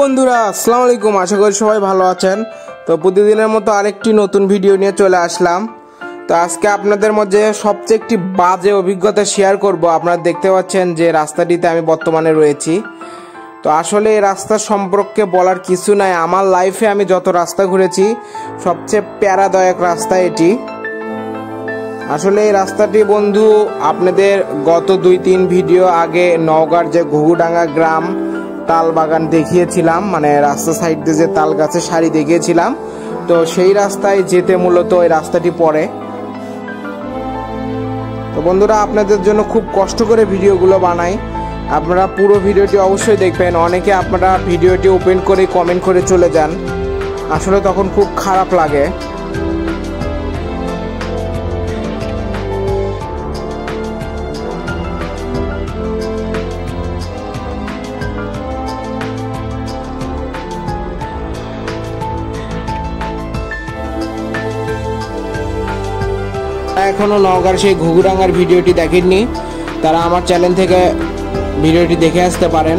বন্ধুরা আসসালামু আলাইকুম, আশা করি সবাই ভালো আছেন। তো প্রতিদিনের মতো আরেকটি নতুন ভিডিও নিয়ে চলে আসলাম। তো আজকে আপনাদের মধ্যে সবচেয়ে একটি বাজে অভিজ্ঞতা শেয়ার করব। আপনারা দেখতে পাচ্ছেন যে রাস্তাটিতে আমি বর্তমানে রয়েছি। তো আসলে এই রাস্তা সম্পর্কে বলার কিছু নাই। আমার লাইফে আমি যত রাস্তা ঘুরেছি সবচেয়ে প্যারাদায়ক রাস্তা এটি। আসলে এই রাস্তাটি বন্ধু আপনাদের গত 2-3 ভিডিও আগে নওগাঁর যে ঘুঘুডাঙ্গা গ্রাম তাল বাগান দেখিয়েছিলাম, মানে রাস্তা সাইড দিয়ে যে তাল গাছের সারি দেখিয়েছিলাম। তো সেই রাস্তায় যেতে মূলত ওই রাস্তাটি পড়ে। তো বন্ধুরা আপনাদের জন্য খুব কষ্ট করে ভিডিওগুলো বানাই, আপনারা পুরো ভিডিওটি অবশ্যই দেখবেন। অনেকে আপনারা ভিডিওটি ওপেন করে কমেন্ট করে চলে যান, আসলে তখন খুব খারাপ লাগে। এখনো নওগাঁর সেই ঘুঘুডাঙ্গার ভিডিওটি দেখেননি, তারা আমার চ্যানেল থেকে ভিডিওটি দেখে আসতে পারেন।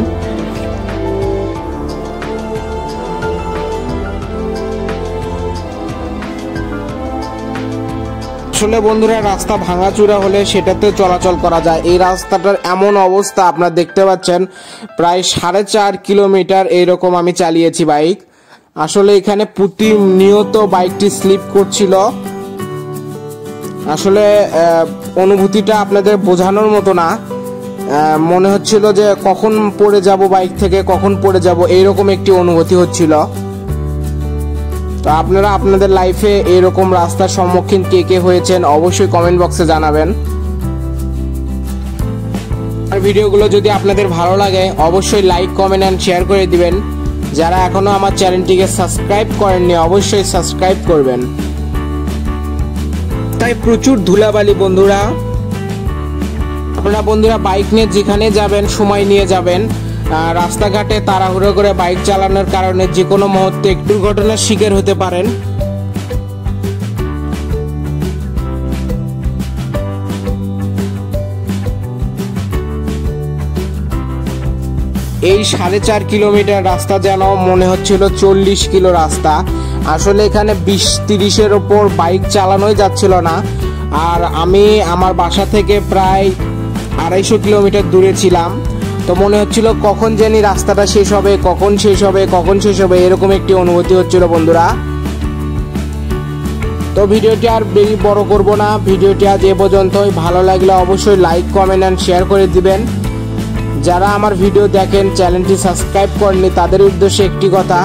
আসলে বন্ধুরা রাস্তা ভাঙাচুরা হলে সেটাতে চলাচল করা যায়। এই রাস্তাটার এমন অবস্থা আপনারা দেখতে পাচ্ছেন, প্রায় 4.5 কিলোমিটার এইরকম আমি চালিয়েছি বাইক। আসলে এখানে প্রতিনিয়ত বাইকটি স্লিপ করছিল। আসলে অনুভূতিটা আপনাদের বোঝানোর মতো না। মনে হচ্ছিল যে কখন পড়ে যাব, বাইক থেকে কখন পড়ে যাব, এইরকম একটি অনুভূতি হচ্ছিল। তো আপনারা আপনাদের লাইফে এরকম রাস্তার সম্মুখীন কে কে হয়েছেন অবশ্যই কমেন্ট বক্সে জানাবেন। আর ভিডিওগুলো যদি আপনাদের ভালো লাগে অবশ্যই লাইক, কমেন্ট এন্ড শেয়ার করে দিবেন। যারা এখনো আমার চ্যানেলটিকে সাবস্ক্রাইব করেননি অবশ্যই সাবস্ক্রাইব করবেন। তাই প্রচুর ধুলাবালি বন্ধুরা। আপনারা বন্ধুরা বাইক নিয়ে যেখানে যাবেন সময় নিয়ে যাবেন। রাস্তাঘাটে তাড়াহুড়ো করে বাইক চালানোর কারণে যে কোনো মুহূর্তে একটু দুর্ঘটনার শিকার হতে পারেন। এই 4.5 কিলোমিটার রাস্তা যেন মনে হচ্ছিল 40 কিলো রাস্তা। আসলে এখানে 20-30-এর ওপর বাইক চালানোই যাচ্ছিল না। আর আমি আমার বাসা থেকে প্রায় 250 কিলোমিটার দূরে ছিলাম। তো মনে হচ্ছিল কখন জানি রাস্তাটা শেষ হবে, কখন শেষ হবে, কখন শেষ হবে, এরকম একটি অনুভূতি হচ্ছিল বন্ধুরা। তো ভিডিওটি আর বেশি বড় করব না, ভিডিওটি আজ এ পর্যন্তই। ভালো লাগলে অবশ্যই লাইক, কমেন্ট এন্ড শেয়ার করে দিবেন। যারা আমার ভিডিও দেখেন চ্যানেলটি সাবস্ক্রাইব করেননি তাদের উদ্দেশ্যে একটি কথা,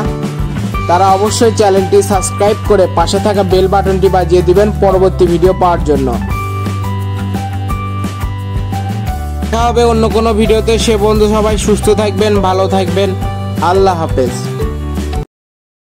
তারা অবশ্যই চ্যানেলটি সাবস্ক্রাইব করে পাশে থাকা বেল বাটনটি বাজিয়ে দিবেন পরবর্তী ভিডিও পাওয়ার জন্য। দেখা হবে অন্য কোনো ভিডিওতে। সে বন্ধু সবাই সুস্থ থাকবেন, ভালো থাকবেন। আল্লাহ হাফেজ।